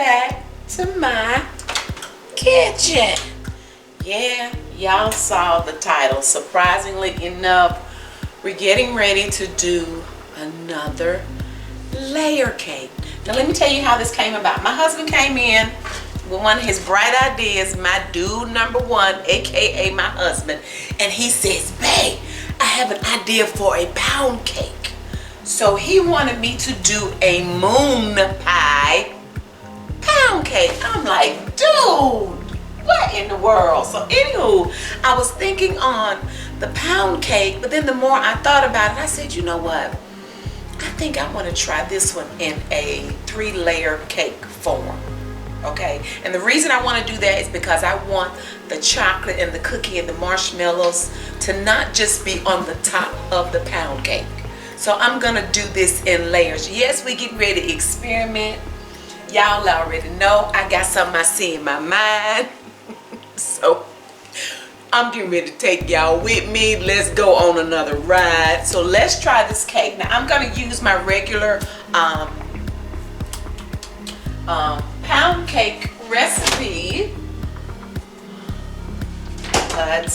back to my kitchen. Yeah, y'all saw the title. Surprisingly enough, we're getting ready to do another layer cake. Now let me tell you how this came about. My husband came in with one of his bright ideas, my dude number one, aka my husband, and he says, babe, I have an idea for a pound cake. So he wanted me to do a moon pie pound cake. I'm like, dude, what in the world? So anywho, I was thinking on the pound cake, but then the more I thought about it, I said, you know what? I think I want to try this one in a 3-layer cake form. Okay, and the reason I want to do that is because I want the chocolate and the cookie and the marshmallows to not just be on the top of the pound cake. So I'm gonna do this in layers. Yes, we getting ready to experiment. Y'all already know I got something I see in my mind. So I'm getting ready to take y'all with me. Let's go on another ride. So let's try this cake. Now I'm gonna use my regular pound cake recipe, but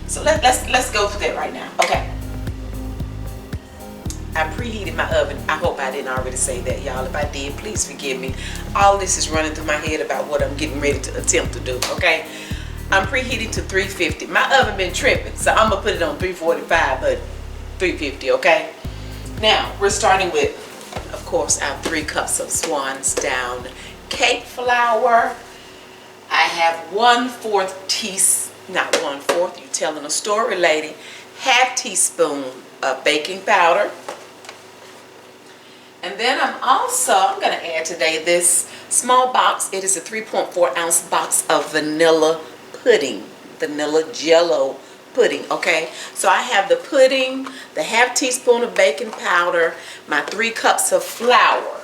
so let's go through that right now. Okay, I preheated my oven. I hope I didn't already say that, y'all. If I did, please forgive me. All this is running through my head about what I'm getting ready to attempt to do. Okay, I'm preheating to 350. My oven been tripping, so I'm gonna put it on 345, but 350. Okay, now we're starting with, of course, our 3 cups of Swan's Down cake flour. I have 1/4 teaspoon, not 1/4, you telling a story, lady, 1/2 teaspoon of baking powder. And then I'm going to add today this small box. It is a 3.4 ounce box of vanilla pudding, vanilla Jell-O pudding. Okay, so I have the pudding, the 1/2 teaspoon of baking powder, my 3 cups of flour.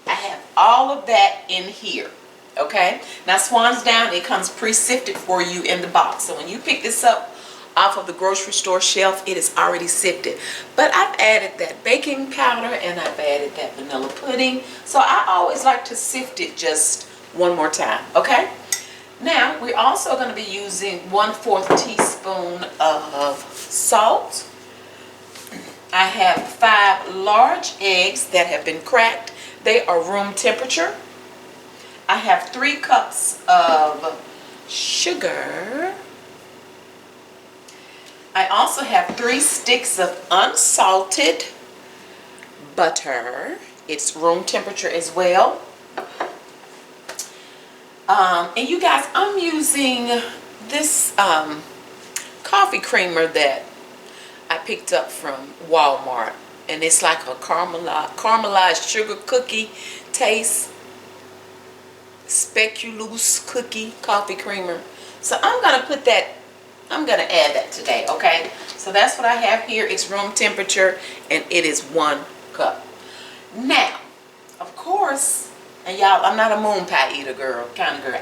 I have all of that in here. Okay, now Swan's Down, it comes pre-sifted for you in the box. So when you pick this up off of the grocery store shelf, it is already sifted. But I've added that baking powder and I've added that vanilla pudding. So I always like to sift it just one more time. Okay, now we're also going to be using 1/4 teaspoon of salt. I have 5 large eggs that have been cracked. They are room temperature. I have 3 cups of sugar. I also have 3 sticks of unsalted butter. It's room temperature as well. And you guys, I'm using this coffee creamer that I picked up from Walmart. And it's like a caramelized sugar cookie taste, speculoos cookie coffee creamer. So I'm gonna put that, I'm gonna add that today. Okay, so that's what I have here. It's room temperature and it is 1 cup. Now, of course, and y'all, I'm not a moon pie eater kind of girl.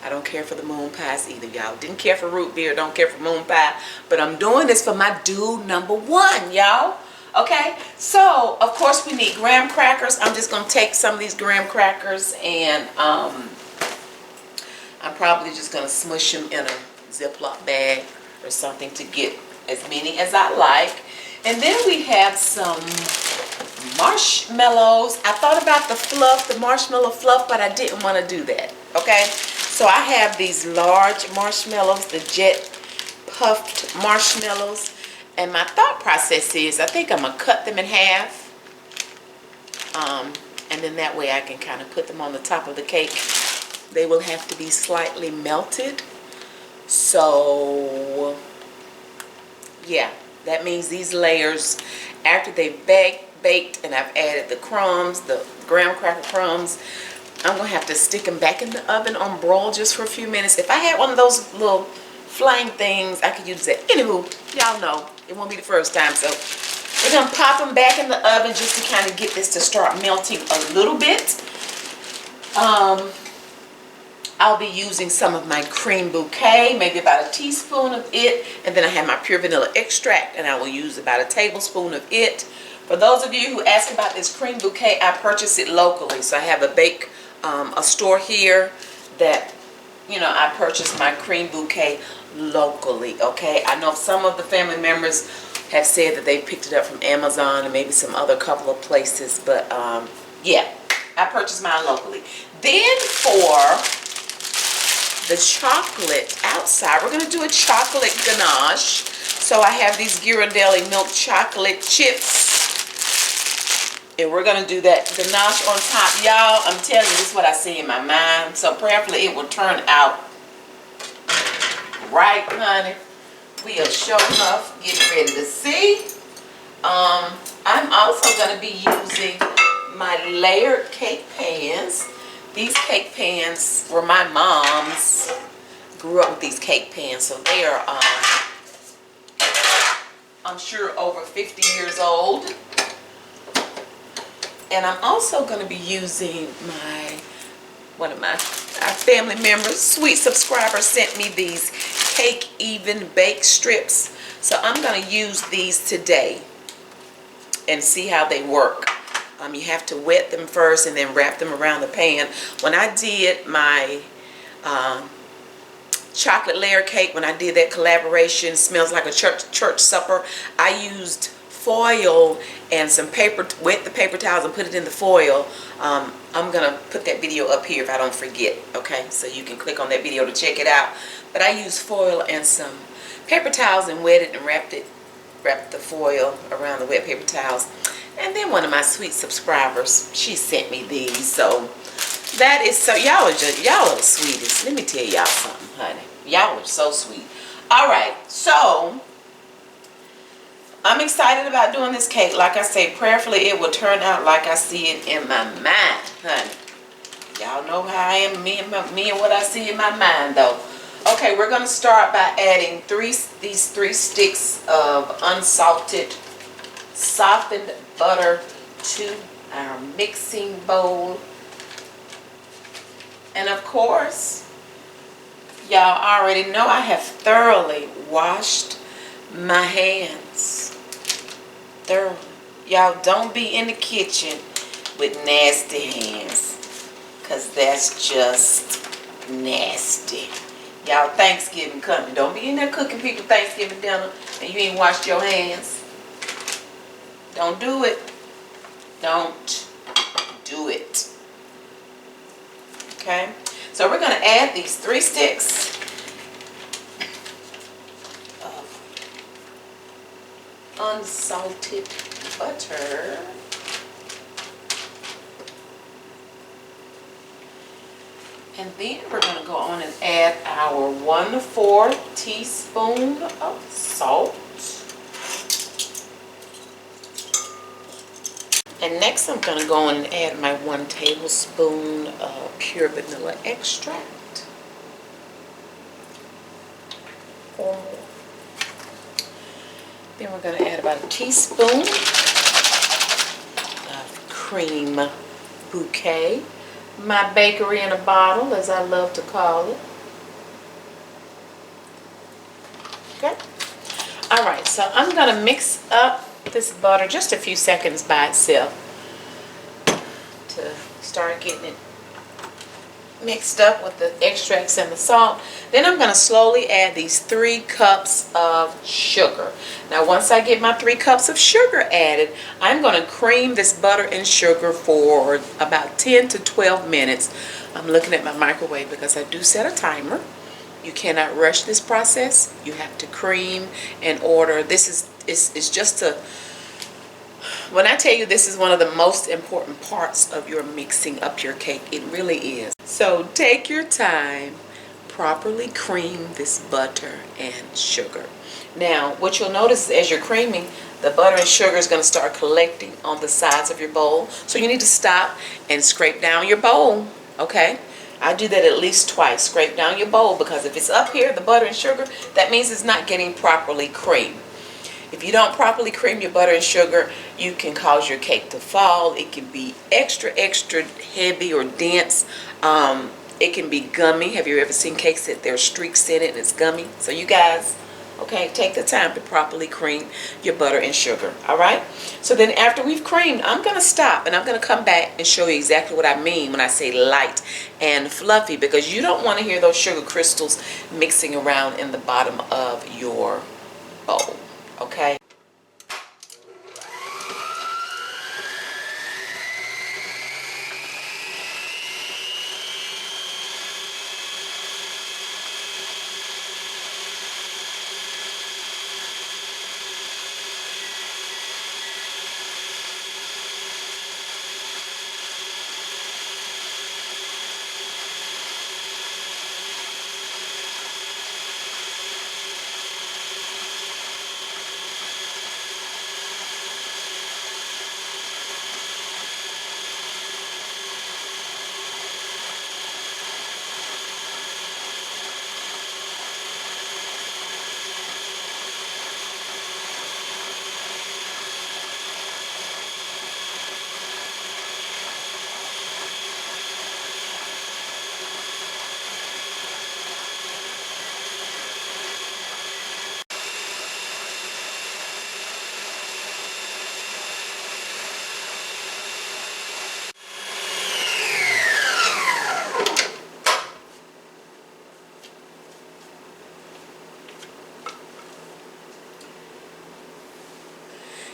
I don't care for the moon pies either, y'all. Didn't care for root beer, don't care for moon pie, but I'm doing this for my dude number one, y'all. Okay, so of course we need graham crackers. I'm just going to take some of these graham crackers and I'm probably just going to smush them in a Ziploc bag or something to get as many as I like. And then we have some marshmallows. I thought about the fluff, the marshmallow fluff, but I didn't want to do that. Okay, so I have these large marshmallows, the jet puffed marshmallows. And my thought process is, I think I'm going to cut them in half. And then that way I can kind of put them on the top of the cake. They will have to be slightly melted. So, yeah, that means these layers, after they've baked and I've added the crumbs, the graham cracker crumbs, I'm going to have to stick them back in the oven on broil just for a few minutes. If I had one of those little flame things, I could use that. Anywho, y'all know it won't be the first time, so we're gonna pop them back in the oven just to kind of get this to start melting a little bit. I'll be using some of my Creme Bouquet, maybe about a teaspoon of it, and then I have my pure vanilla extract, and I will use about a tablespoon of it For those of you who ask about this cream bouquet, I purchased it locally. So I have a store here that, you know, I purchased my cream bouquet locally, okay? I know some of the family members have said that they picked it up from Amazon and maybe some other couple of places, but yeah, I purchased mine locally. Then for the chocolate outside, we're going to do a chocolate ganache. So I have these Ghirardelli milk chocolate chips, and we're going to do that ganache on top. Y'all, I'm telling you, this is what I see in my mind. So prayerfully it will turn out right, honey. We'll show enough. Get ready to see. I'm also going to be using my layered cake pans. These cake pans were my mom's. Grew up with these cake pans, so they are, I'm sure, over 50 years old. And I'm also going to be using one of my family members, sweet subscriber, sent me these cake even bake strips. So I'm going to use these today and see how they work. You have to wet them first and then wrap them around the pan. When I did my chocolate layer cake, when I did that collaboration, Smells Like a Church Supper, I used foil and some paper, wet the paper towels and put it in the foil. I'm gonna put that video up here if I don't forget, okay? So you can click on that video to check it out. But I used foil and some paper towels and wet it and wrapped the foil around the wet paper towels. And then one of my sweet subscribers, she sent me these. So that is so, y'all are the sweetest. Let me tell y'all something, honey. Y'all are so sweet. All right, so I'm excited about doing this cake. Like I say, prayerfully it will turn out like I see it in my mind, honey. Y'all know how I am, me and what I see in my mind, though. Okay, we're going to start by adding these three sticks of unsalted, softened butter to our mixing bowl. And of course, y'all already know I have thoroughly washed my hands. Thoroughly. Y'all don't be in the kitchen with nasty hands, because that's just nasty. Y'all, Thanksgiving coming. Don't be in there cooking people Thanksgiving dinner and you ain't washed your hands. Don't do it. Don't do it. Okay? So we're going to add these 3 sticks of unsalted butter. And then we're going to go on and add our 1/4 teaspoon of salt. And next I'm going to go on and add my 1 tablespoon of pure vanilla extract. Then we're going to add about a teaspoon of Creme Bouquet. My bakery in a bottle, as I love to call it. Okay. Alright, so I'm going to mix up this butter just a few seconds by itself to start getting it mixed up with the extracts and the salt. Then I'm going to slowly add these 3 cups of sugar. Now once I get my 3 cups of sugar added, I'm going to cream this butter and sugar for about 10 to 12 minutes. I'm looking at my microwave because I do set a timer. You cannot rush this process. You have to cream in order. This is just a, when I tell you this is one of the most important parts of your mixing up your cake, it really is. So take your time, properly cream this butter and sugar. Now what you'll notice is as you're creaming, the butter and sugar is going to start collecting on the sides of your bowl. So you need to stop and scrape down your bowl, okay? I do that at least twice. Scrape down your bowl, because if it's up here, the butter and sugar, that means it's not getting properly creamed. If you don't properly cream your butter and sugar, you can cause your cake to fall. It can be extra heavy or dense. It can be gummy. Have you ever seen cakes that there are streaks in it and it's gummy? So you guys, Okay, take the time to properly cream your butter and sugar. All right, so then after we've creamed, I'm going to stop and I'm going to come back and show you exactly what I mean when I say light and fluffy, because you don't want to hear those sugar crystals mixing around in the bottom of your bowl. Okay.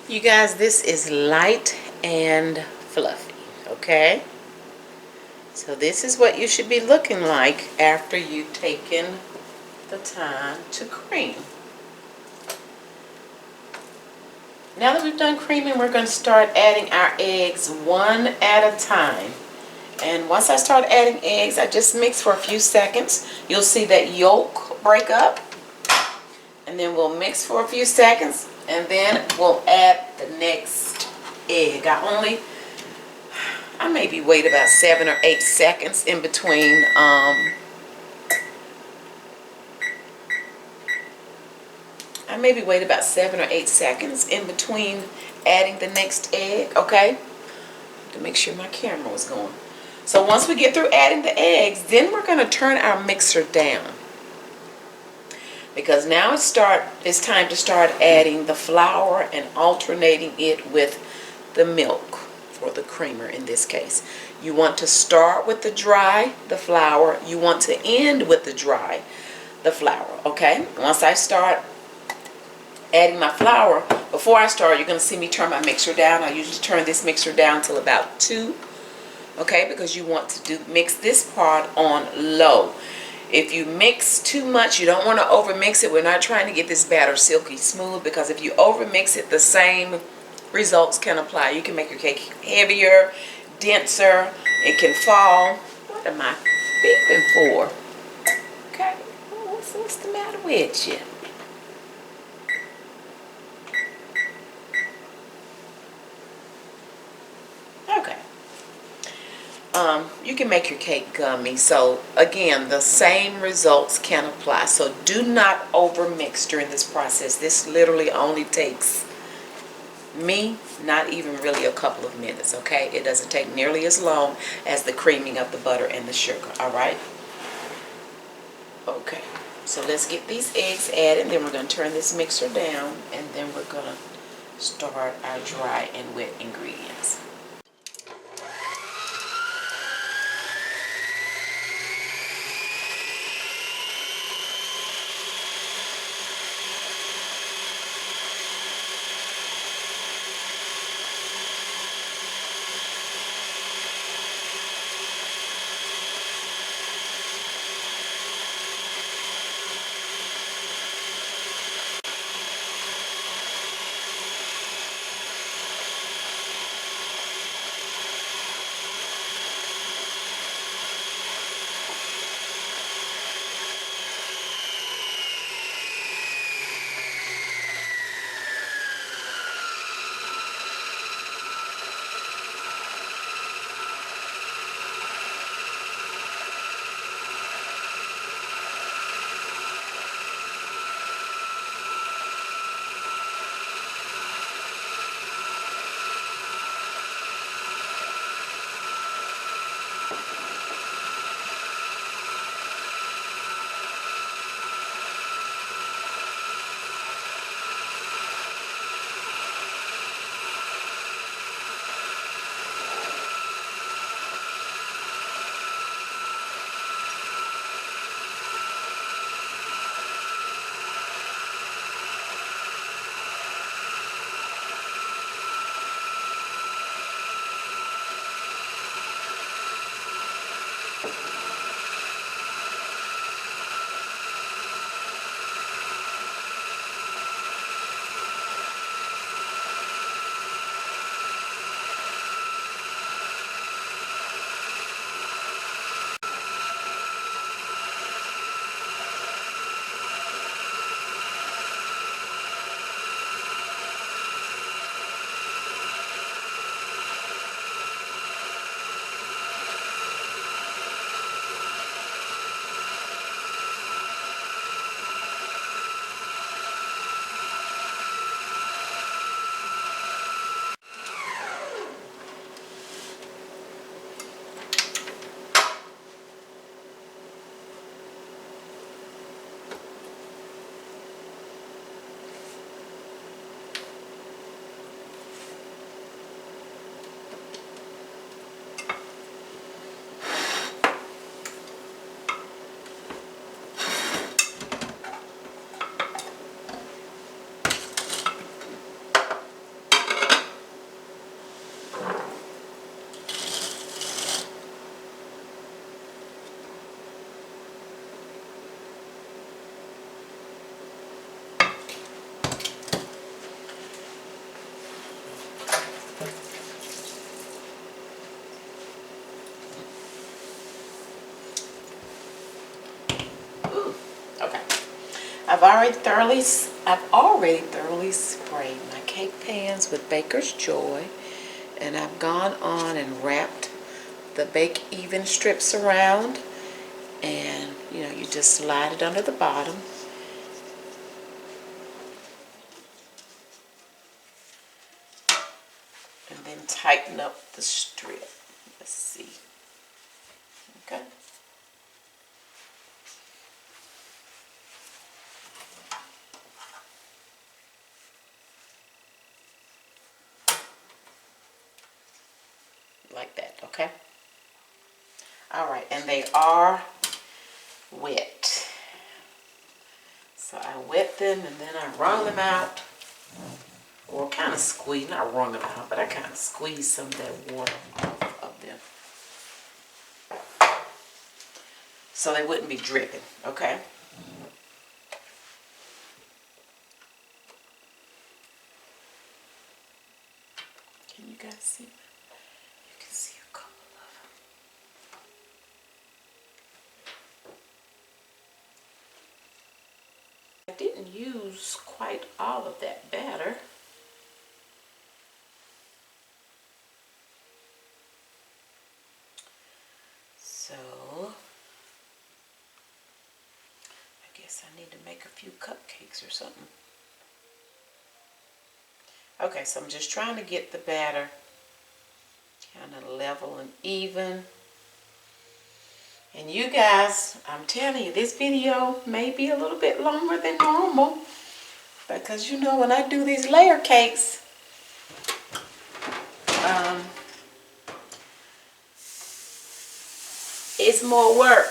You guys, this is light and fluffy, okay? So this is what you should be looking like after you've taken the time to cream. Now that we've done creaming, we're going to start adding our eggs one at a time. And once I start adding eggs, I just mix for a few seconds. You'll see that yolk break up. And then we'll mix for a few seconds. And then we'll add the next egg. I maybe wait about 7 or 8 seconds in between adding the next egg, okay? To make sure my camera was going. So once we get through adding the eggs, then we're going to turn our mixer down. Because now it's time to start adding the flour and alternating it with the milk, or the creamer in this case. You want to start with the flour. You want to end with the flour, okay? Once I start adding my flour, before I start, you're going to see me turn my mixer down. I usually turn this mixer down till about 2, okay? Because you want to mix this part on low. If you mix too much, you don't want to overmix it. We're not trying to get this batter silky smooth, because if you overmix it, the same results can apply. You can make your cake heavier, denser. It can fall. What am I beeping for? Okay, what's the matter with you? Okay. You can make your cake gummy. So again, the same results can apply. So do not overmix during this process. This literally only takes me not even really a couple of minutes, okay? It doesn't take nearly as long as the creaming of the butter and the sugar, all right? Okay, so let's get these eggs added. Then we're going to turn this mixer down, and then we're going to start our dry and wet ingredients. I've already thoroughly sprayed my cake pans with Baker's Joy, and I've gone on and wrapped the bake even strips around, and you know, you just slide it under the bottom. And then tighten up the strip. Let's see. Okay. Like that, okay? Alright, and they are wet. So I wet them and then I wrung them out. Or kind of squeeze, not wrung them out, but I kind of squeezed some of that water off of them. So they wouldn't be dripping, okay? Can you guys see them? You can see a couple of them. I didn't use quite all of that batter. So, I guess I need to make a few cupcakes or something. Okay, so I'm just trying to get the batter kind of level and even. And you guys, I'm telling you, this video may be a little bit longer than normal. Because you know, when I do these layer cakes, it's more work.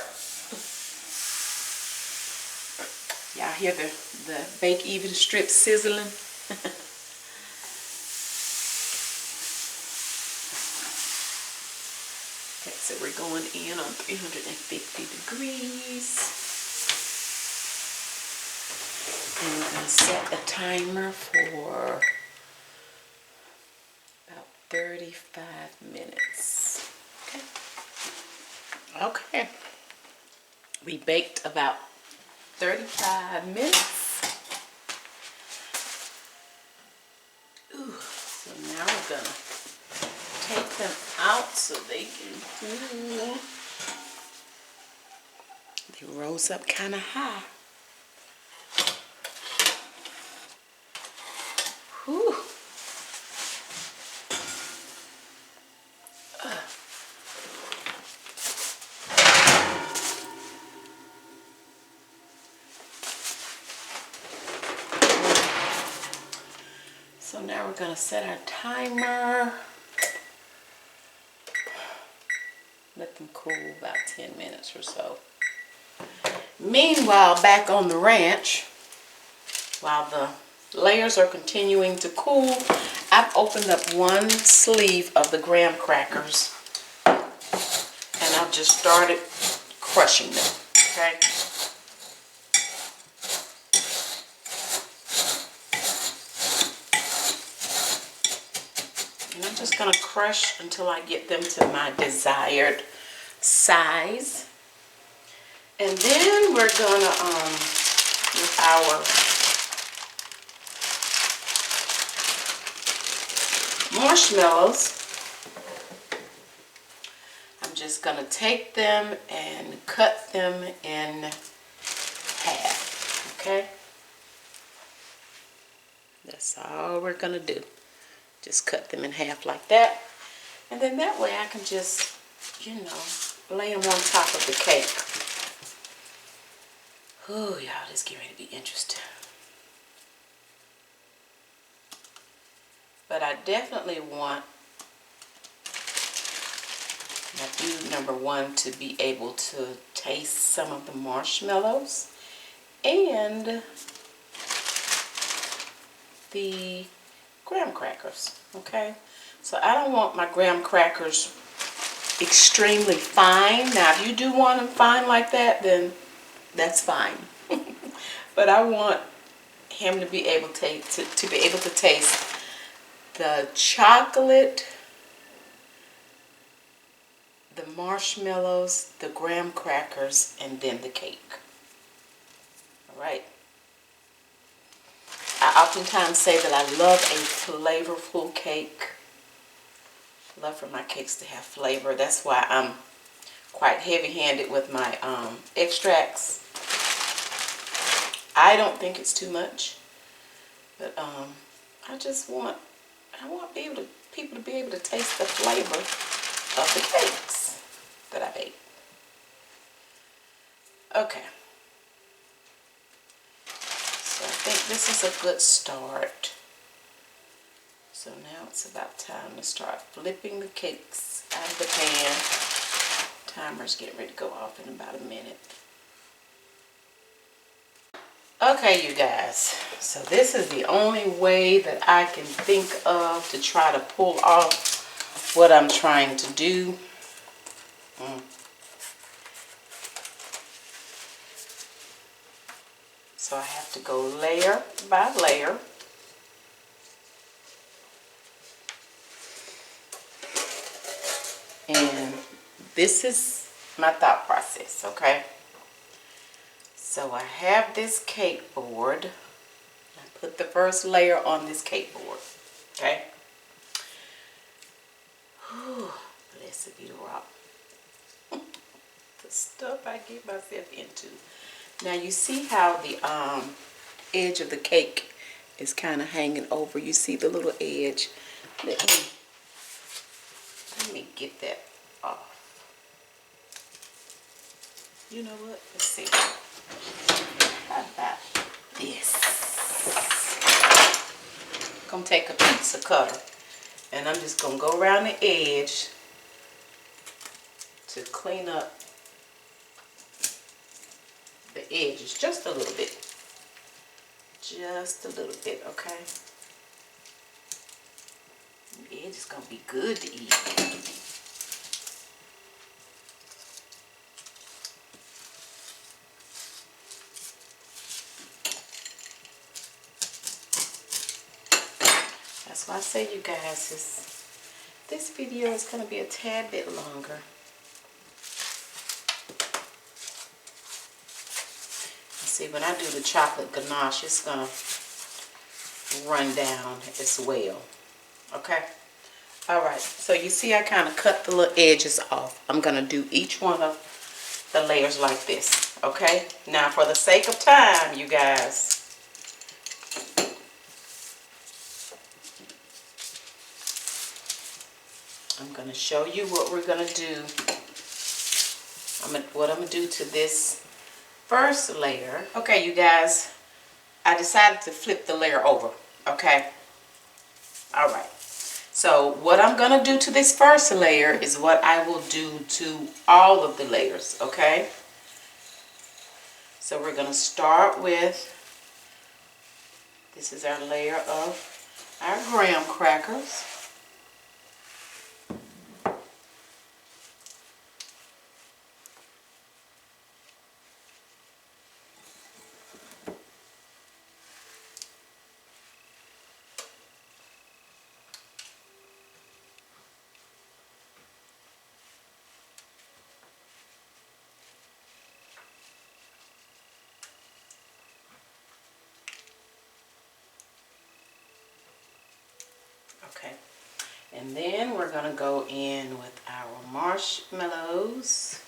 Y'all hear the bake even strip sizzling? Okay, so we're going in on 350 degrees. And we're going to set a timer for about 35 minutes. Okay. Okay. We baked about 35 minutes. Ooh, so now we're gonna take them out so they can cool. They rose up kind of high. Whew. So now we're going to set our timer. Let them cool about 10 minutes or so. Meanwhile, back on the ranch, while the layers are continuing to cool, I've opened up one sleeve of the graham crackers and I've just started crushing them, okay? And I'm just going to crush until I get them to my desired size. And then we're going to, with our marshmallows, I'm just going to take them and cut them in half, okay? That's all we're going to do. Just cut them in half like that. And then that way I can just, you know, lay them on top of the cake. Oh, y'all, this is getting ready to be interesting. But I definitely want nephew number one to be able to taste some of the marshmallows and the graham crackers, okay? So I don't want my graham crackers extremely fine. Now, if you do want them fine like that, then that's fine. But I want him to be able to be able to taste the chocolate, the marshmallows, the graham crackers, and then the cake. All right. I oftentimes say that I love a flavorful cake. Love for my cakes to have flavor. That's why I'm quite heavy-handed with my extracts. I don't think it's too much, but I just want people to be able to taste the flavor of the cakes that I bake. Okay. So I think this is a good start. So now it's about time to start flipping the cakes out of the pan. Timer's getting ready to go off in about a minute. Okay, you guys, so this is the only way that I can think of to try to pull off what I'm trying to do. So I have to go layer by layer. And this is my thought process, okay? So I have this cake board. I put the first layer on this cake board, okay? Whew, blessed be the rock. The stuff I get myself into. Now you see how the edge of the cake is kind of hanging over. You see the little edge. Let me get that off. You know what? Let's see. How about this? I'm gonna take a pizza cutter and I'm just gonna go around the edge to clean up the edges just a little bit. Just a little bit, okay? The edge is gonna be good to eat. That's why I say, you guys, this video is going to be a tad bit longer. See, when I do the chocolate ganache, it's going to run down as well. Okay? Alright, so you see I kind of cut the little edges off. I'm going to do each one of the layers like this. Okay? Now, for the sake of time, you guys, I'm going to show you what we're going to do. What I'm going to do to this first layer. Okay, you guys, I decided to flip the layer over. Okay? Alright. So what I'm going to do to this first layer is what I will do to all of the layers. Okay? So we're going to start with, this is our layer of our graham crackers. Okay, and then we're going to go in with our marshmallows.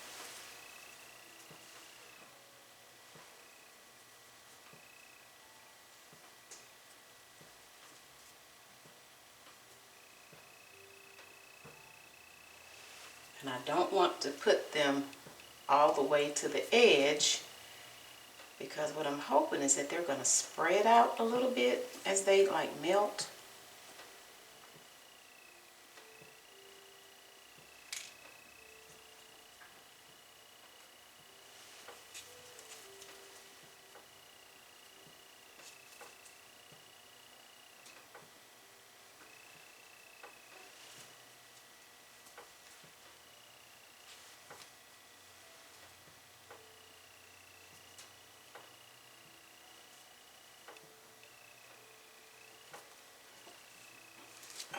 And I don't want to put them all the way to the edge, because what I'm hoping is that they're going to spread out a little bit as they like melt.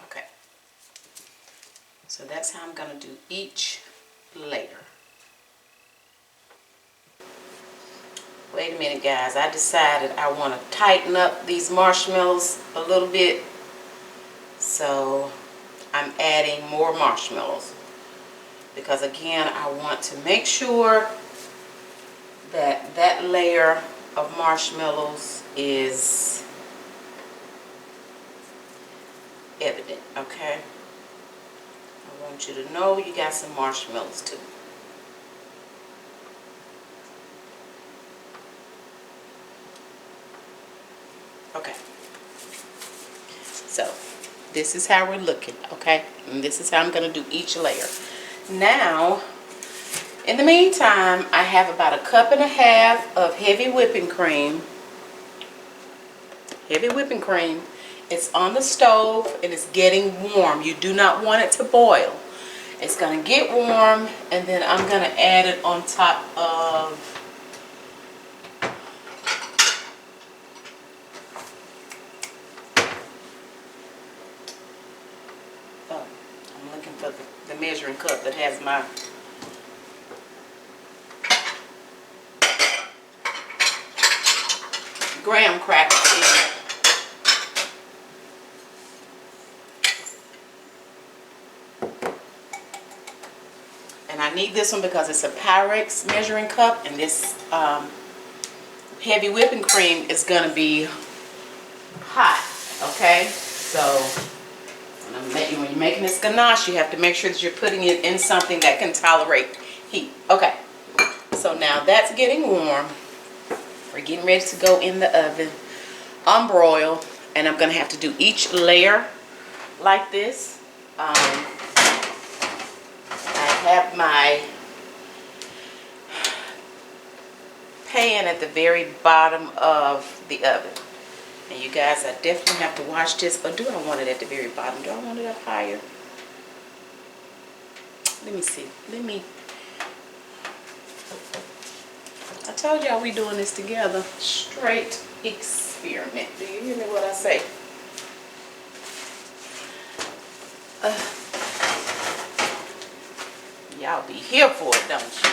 Okay, so that's how I'm going to do each layer. Wait wait a minute guys, I decided I want to tighten up these marshmallows a little bit. So I'm adding more marshmallows. Because again, I want to make sure that that layer of marshmallows is evident, okay? I want you to know you got some marshmallows too. Okay. So, this is how we're looking, okay? And this is how I'm going to do each layer. Now, in the meantime, I have about 1.5 cups of heavy whipping cream. Heavy whipping cream. It's on the stove and it's getting warm. You do not want it to boil. It's going to get warm, and then I'm going to add it on top of I'm looking for the measuring cup that has my graham crackers in it. And I need this one because it's a Pyrex measuring cup, and this heavy whipping cream is going to be hot, okay? So when you're making this ganache, you have to make sure that you're putting it in something that can tolerate heat. Okay, so now that's getting warm. We're getting ready to go in the oven on broil, and I'm going to have to do each layer like this. I have my pan at the very bottom of the oven. And you guys, I definitely have to watch this. Or do I want it at the very bottom? Do I want it up higher? Let me see. I told y'all we doing this together. Straight experiment. Do you hear me what I say? Y'all be here for it, don't you?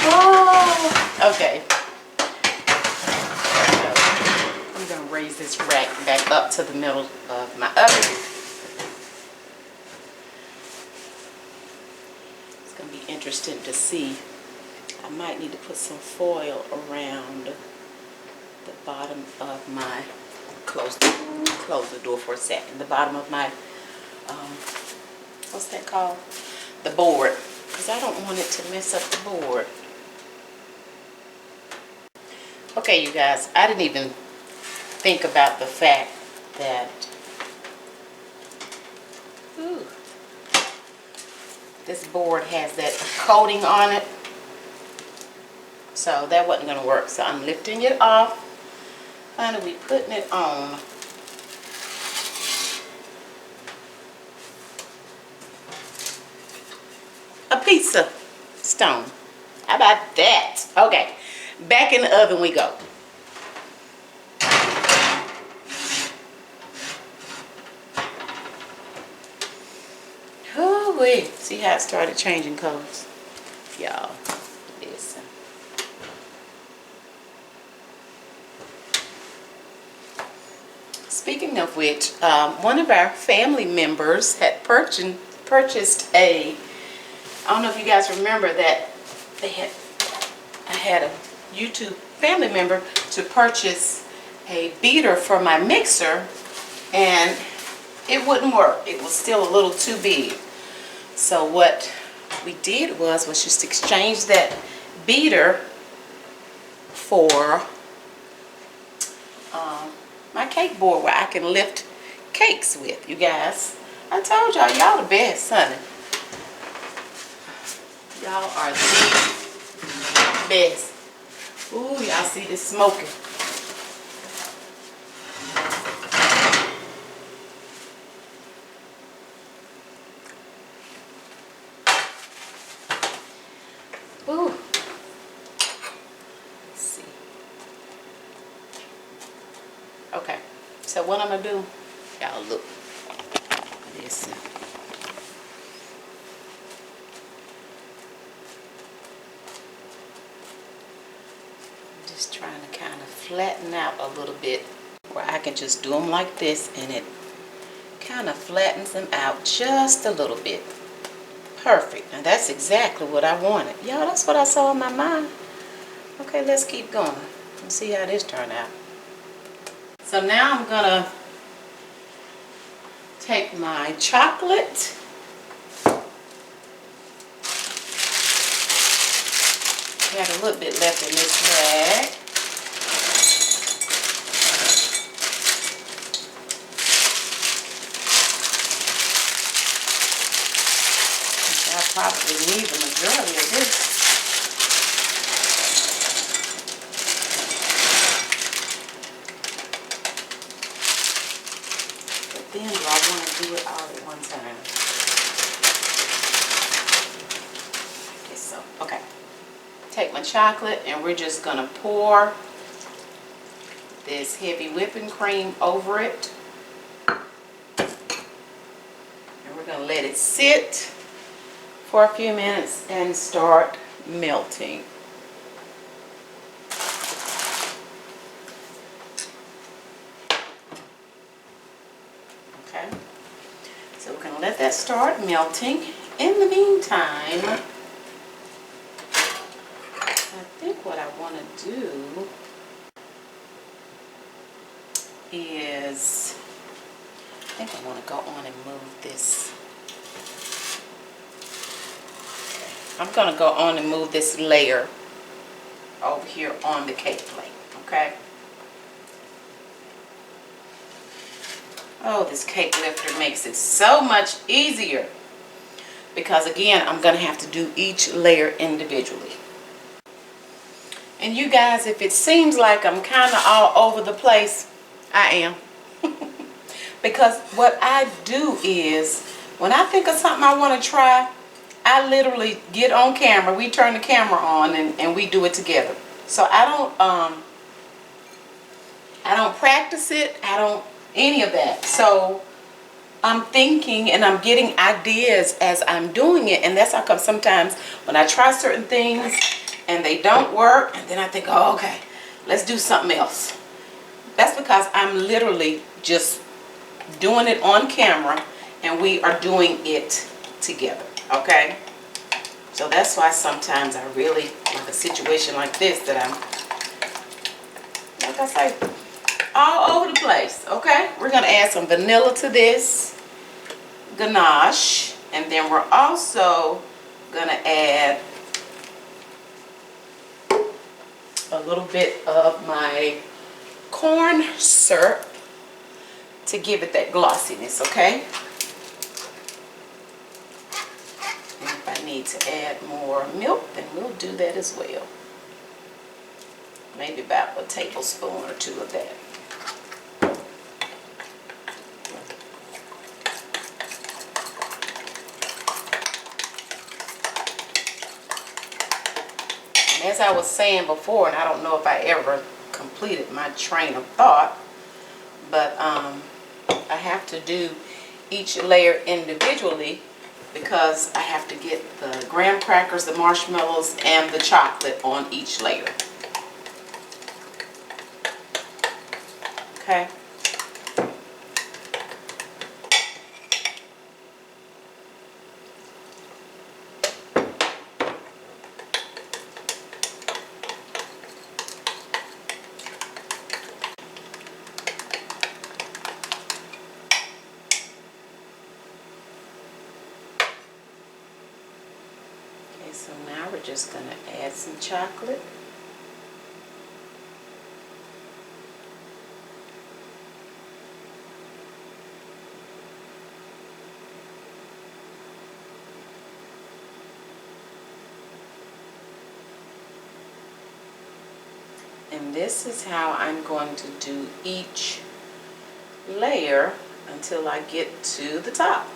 Oh, okay. I'm going to raise this rack back up to the middle of my oven. It's going to be interesting to see. I might need to put some foil around the bottom of my, close the door for a second, the bottom of my, what's that called? The board, because I don't want it to mess up the board. Okay, you guys, I didn't even think about the fact that this board has that coating on it, so that wasn't going to work. So I'm lifting it off. Finally, we putting it on. A pizza stone. How about that? Okay, back in the oven we go. Oh wait, see how it started changing colors? Y'all, listen. Speaking of which, one of our family members had purchased a, I don't know if you guys remember that I had a YouTube family member to purchase a beater for my mixer, and it wouldn't work. It was still a little too big. So what we did was just exchange that beater for my cake board where I can lift cakes with, you guys. I told y'all, y'all the best, honey. Y'all are the best. Ooh, y'all see this smoking. Ooh. Let's see. Okay, so what I'm gonna do, y'all look. Listen. flatten out a little bit, where I can just do them like this and it kind of flattens them out just a little bit. Perfect. And that's exactly what I wanted. Y'all, that's what I saw in my mind. Okay, let's keep going and see how this turned out. So now I'm gonna take my chocolate, got a little bit left in this bag. I probably need the majority of this. But then do I want to do it all at one time? I guess so. Okay. Take my chocolate and we're just going to pour this heavy whipping cream over it. And we're going to let it sit for a few minutes and start melting. Okay, so we're going to let that start melting. In the meantime, I think what I want to do is, I think I want to go on and move this. I'm going to go on and move this layer over here on the cake plate, okay? Oh, this cake lifter makes it so much easier because, again, I'm going to have to do each layer individually. And you guys, if it seems like I'm kind of all over the place, I am. Because what I do is, when I think of something I want to try, I literally get on camera, we turn the camera on and we do it together. So I don't practice it, I don't any of that. So I'm thinking and I'm getting ideas as I'm doing it, and that's how come sometimes when I try certain things and they don't work, and then I think, oh, okay, let's do something else. That's because I'm literally just doing it on camera and we are doing it together. Okay, so that's why sometimes I really like a situation like this that I'm, like I say, all over the place. Okay, we're gonna add some vanilla to this ganache, and then we're also gonna add a little bit of my corn syrup to give it that glossiness. Okay. Need to add more milk, then we'll do that as well. Maybe about a tablespoon or two of that. And as I was saying before, and I don't know if I ever completed my train of thought, but I have to do each layer individually, because I have to get the graham crackers, the marshmallows, and the chocolate on each layer. Okay. So now we're just going to add some chocolate. And this is how I'm going to do each layer until I get to the top.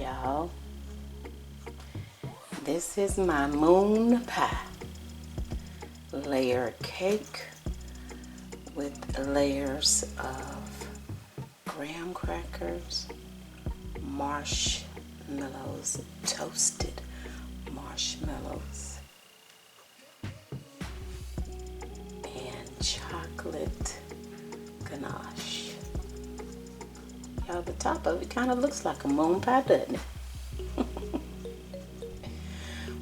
y'all. This is my moon pie layer cake with layers of graham crackers, marshmallows, toasted marshmallows, and chocolate ganache. Y'all, the top of it kind of looks like a moon pie, doesn't it?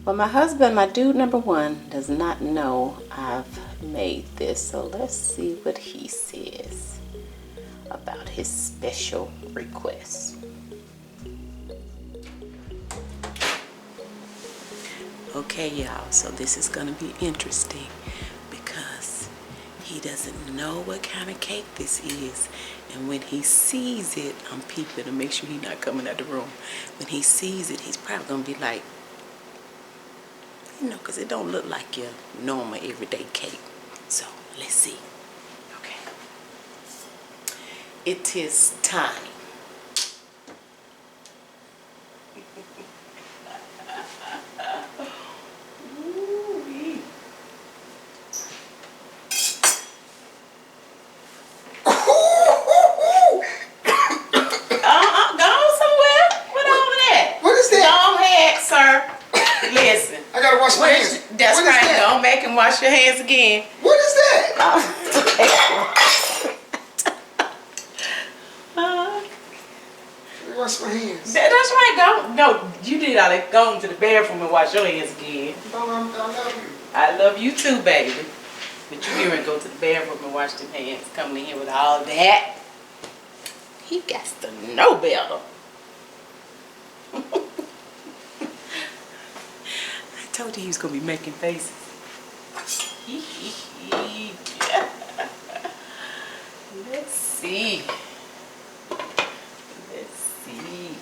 Well, my husband, my dude number one, does not know I've made this, so let's see what he says about his special request. Okay, y'all, so this is gonna be interesting because he doesn't know what kind of cake this is, and when he sees it, I'm peeping to make sure he's not coming out the room. When he sees it, he's probably gonna be like, you know, because it don't look like your normal everyday cake. So let's see. Okay, it is time. Wash your hands again. What is that? Wash my hands. That's right. Go. No, you did all that. Go into the bathroom and wash your hands again. I love you. I love you too, baby. But you here and go to the bathroom and wash them hands. Coming in here with all that. He got to know better. I told you he was gonna be making faces. Let's see. Let's see.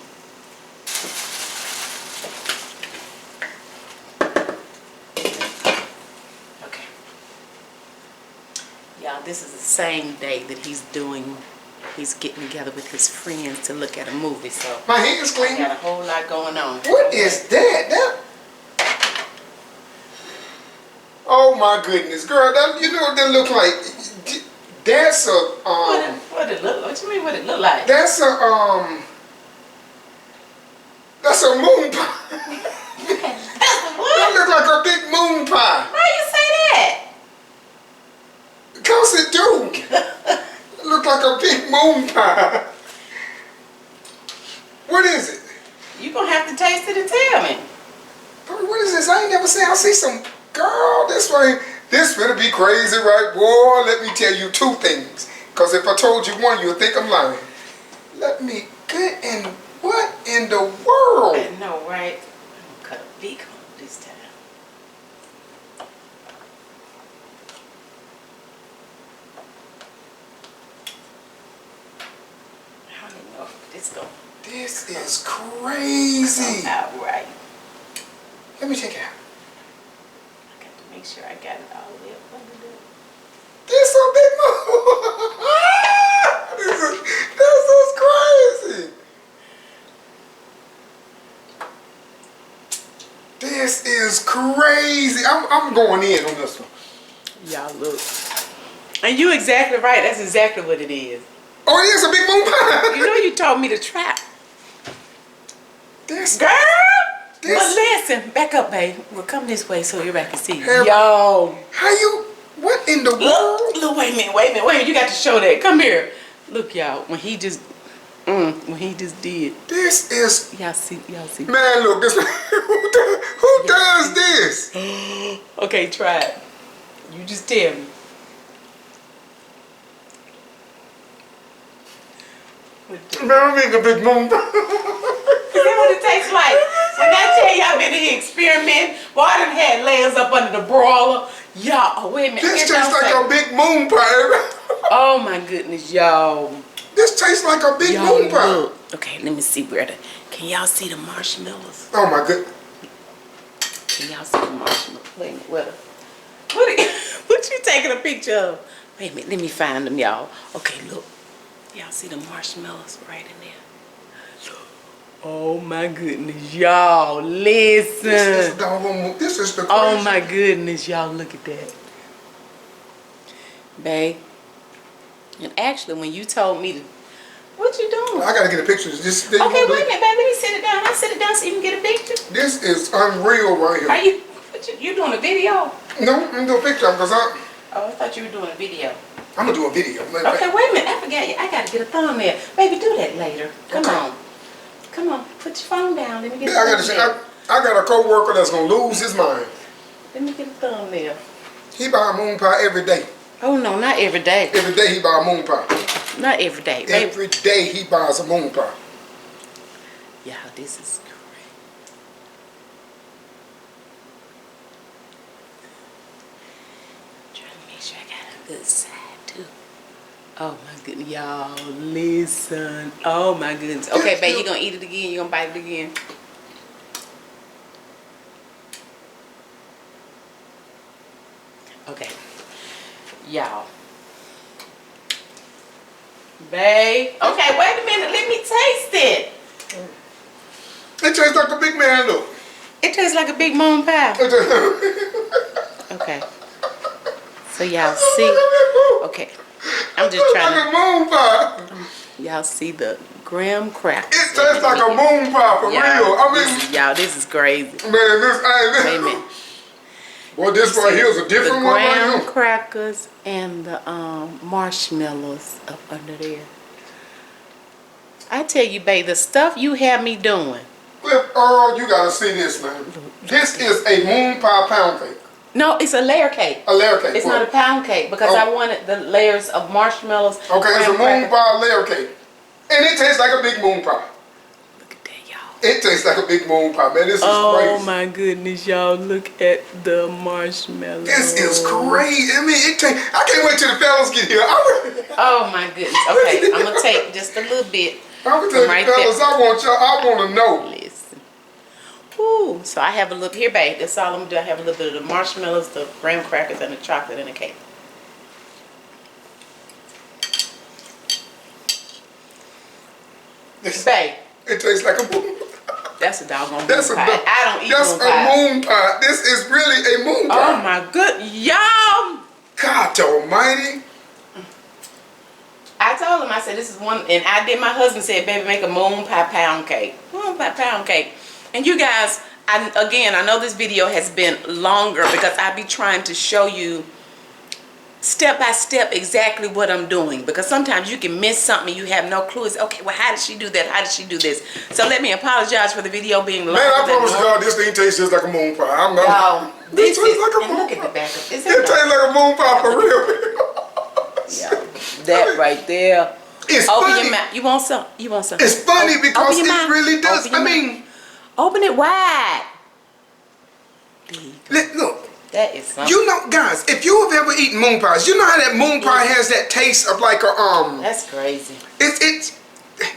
Okay. Y'all, this is the same day that he's getting together with his friends to look at a movie, so my hands clean. I got a whole lot going on. What is that? Oh my goodness, girl! You know what that look like? That's a What it look? What you mean? What it look like? That's a moon pie. What? That look like a big moon pie. Why you say that? Cause it do. It look like a big moon pie. What is it? You gonna have to taste it and tell me. What is this? I ain't never seen. I see some. Girl, this finna be crazy, right, boy? Let me tell you two things. Because if I told you one, you'll think I'm lying. Let me get in. What in the world? I know, right? I'm gonna cut a big hole this time. I don't even know if this going. This is crazy. Outright. Let me check it out. Make sure I got it all the way up under there. This so big this is crazy. This is crazy. I'm going in on this one. Y'all look. And you exactly right. That's exactly what it is. Oh, it is a big moon pie. You know you told me to trap. This girl. This, well, listen, back up, babe. Well, come this way so everybody can see. Yo. How you, what in the world? Look, wait a minute. You got to show that. Come here. Look, y'all, when he just did. This is. Y'all see. Man, look, this, who does this? Okay, try it. You just tell me. Man, I'm making a big moon pie. Is that what it tastes like? When I tell y'all been in here experimenting, boy, I done had layers up under the broiler. Y'all, oh wait a minute. This tastes like a big moon pie. Oh my goodness, y'all. This tastes like a big moon pie. Look. Okay, let me see where can y'all see the marshmallows? Oh my goodness. Can y'all see the marshmallows? Wait a minute, what you taking a picture of? Wait a minute, let me find them, y'all. Okay, look. Y'all see the marshmallows right in there? Look. Oh my goodness, y'all, listen. This is the crazy. Oh my goodness, y'all, look at that. Babe. And actually, when you told me to, what you doing? I gotta get a picture. Okay, wait a minute, babe. Let me sit it down. I'll sit it down so you can get a picture. This is unreal right here. Are you doing a video? No, I'm doing a picture because Oh, I thought you were doing a video. I'm gonna do a video. Okay, wait a minute. I forgot you. I gotta get a thumbnail. Baby, do that later. Come on. Come on. Put your phone down. Let me get a thumbnail. I got a co-worker that's gonna lose his mind. Let me get a thumbnail. He buy a moon pie every day. Oh no, not every day. Every day he buy a moon pie. Not every day. Every day he buys a moon pie. Yeah, this is great. Trying to make sure I got a good side too. Oh my goodness, y'all, listen. Oh my goodness. Okay, babe, you gonna eat it again? You gonna bite it again? Okay, y'all. Babe. Okay, wait a minute. Let me taste it. It tastes like a big man though. It tastes like a big moon pie. Okay. So y'all see. Okay. I'm just trying like a moon pie. Y'all see the graham crackers. It tastes like a moon pie for real. I mean, this is crazy. Man, this ain't. Wait a minute. Well, this right here is a different one right graham here. crackers and the marshmallows up under there. I tell you, babe, the stuff you have me doing. Cliff Earl, you gotta see this, man. This is a moon pie pound cake. No, it's a layer cake. A layer cake. It's not a pound cake because I wanted the layers of marshmallows. Okay, it's a moon pie layer cake. And it tastes like a big moon pie. Look at that, y'all. It tastes like a big moon pie, man. This is crazy. Oh my goodness, y'all. Look at the marshmallows. This is crazy. I mean, I can't wait till the fellas get here. Oh my goodness. Okay, I'm going to take just a little bit. I'm going to tell you, fellas, I want to know. Listen. Ooh, so I have a little, here, babe, that's all I'm going to do. I have a little bit of the marshmallows, the graham crackers, and the chocolate in the cake. Babe. It tastes like a moon pie. That's a doggone moon pie. I don't eat moon pie. That's a moon pie. This is really a moon pie. Oh my good, y'all. God almighty. I told him, I said, this is one, and I did, my husband said, baby, make a moon pie pound cake. Moon pie pound cake. And you guys, I know this video has been longer because I be trying to show you step by step exactly what I'm doing, because sometimes you can miss something, you have no clue. It's okay, well, how did she do that? How did she do this? So let me apologize for the video being longer. Man, I promise you, God, this thing tastes just like a moon pie. I'm not. No, this tastes like a moon look pie. at the back of it. It tastes like a moon pie for real. Yeah, that right there. It's Open funny. your mouth. You want some? You want some? It's funny because it really does. I mean, open it wide. Look. That is something. You know, guys, if you have ever eaten moon pies, you know how that moon pie has that taste of like a That's crazy. It's.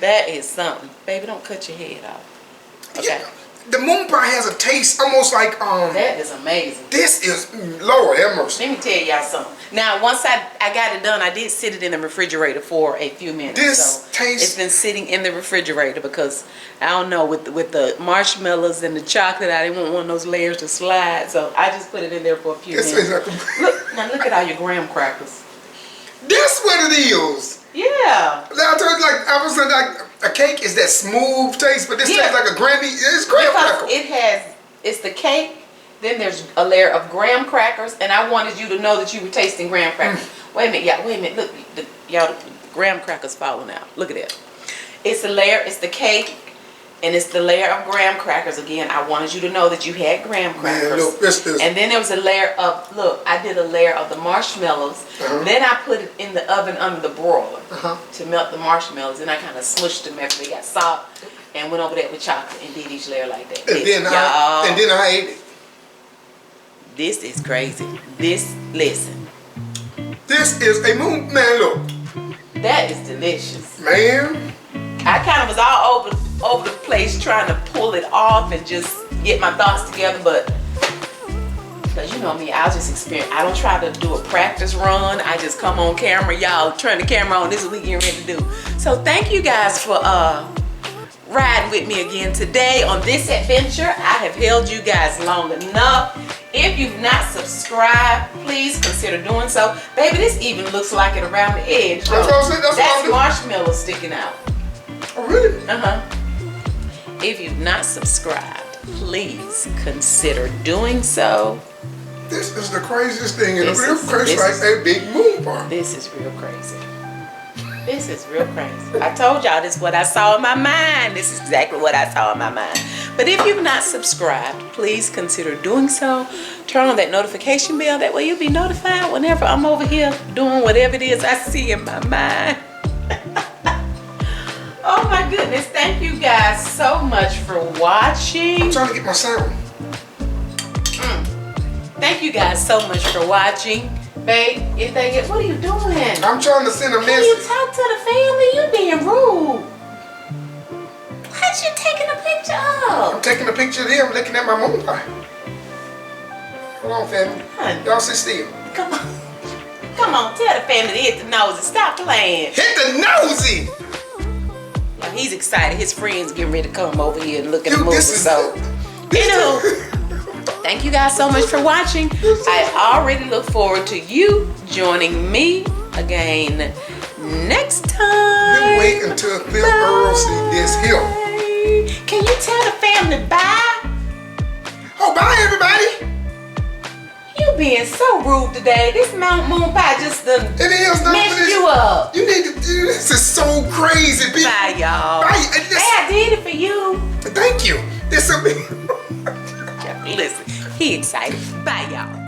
That is something, baby. Don't cut your head off. Okay. The moon pie has a taste almost like That is amazing. This is Lord have mercy. Let me tell y'all something. Now, once I got it done, I did sit it in the refrigerator for a few minutes. This tastes. It's been sitting in the refrigerator because I don't know, with the marshmallows and the chocolate, I didn't want one of those layers to slide, so I just put it in there for a few minutes. Look at all your graham crackers. That's what it is. Yeah. I told you, like I was like a cake is that smooth taste, but this tastes like a granny. It's graham crackers. It's the cake. Then there's a layer of graham crackers, and I wanted you to know that you were tasting graham crackers. Wait a minute, y'all. Wait a minute. Look, y'all, the graham crackers falling out. Look at that. It's the layer. It's the cake, and it's the layer of graham crackers. Again, I wanted you to know that you had graham crackers. Man, look, and then there was a layer of I did a layer of the marshmallows. Then I put it in the oven under the broiler to melt the marshmallows. And I kind of smushed them after they got soft, and went over there with chocolate and did each layer like that. And then I ate it. This is crazy. Listen. This is a moon, man. Look. That is delicious. Man. I kind of was all over the place trying to pull it off and just get my thoughts together, but because you know me, I'll just experience. I don't try to do a practice run. I just come on camera. Y'all turn the camera on. This is what we getting ready to do. So thank you guys for riding with me again today on this adventure. I have held you guys long enough. If you've not subscribed, please consider doing so. Baby, this even looks like it around the edge. That's marshmallow sticking out. Oh, really? If you've not subscribed, please consider doing so. This is the craziest thing in the real crazy, like a big moon bar. This is real crazy. This is real crazy. I told y'all this is what I saw in my mind. This is exactly what I saw in my mind. But if you've not subscribed, please consider doing so. Turn on that notification bell. That way you'll be notified whenever I'm over here doing whatever it is I see in my mind. Oh my goodness. Thank you guys so much for watching. I'm trying to get my sound. Thank you guys so much for watching. Babe, if they get, what are you doing? I'm trying to send a message. Can you talk to the family? You being rude. What you taking a picture of? I'm taking a picture of them looking at my moon pie. Hold on, family. Y'all sit still. Come on. Come on, tell the family to hit the nosy. Stop playing. Hit the nosy! Yeah, he's excited. His friends getting ready to come over here and look at the movie. So, anywho. Thank you guys so much for watching. I already look forward to you joining me again next time. You wait until Phil Earl see this here. Can you tell the family bye? Oh, bye everybody. You being so rude today. This Mount Moon Pie just done messed you up. You need to do this. Is so crazy. Bye, y'all. Bye. Hey, I did it for you. Thank you. This will be. Listen, he excited. Bye, y'all.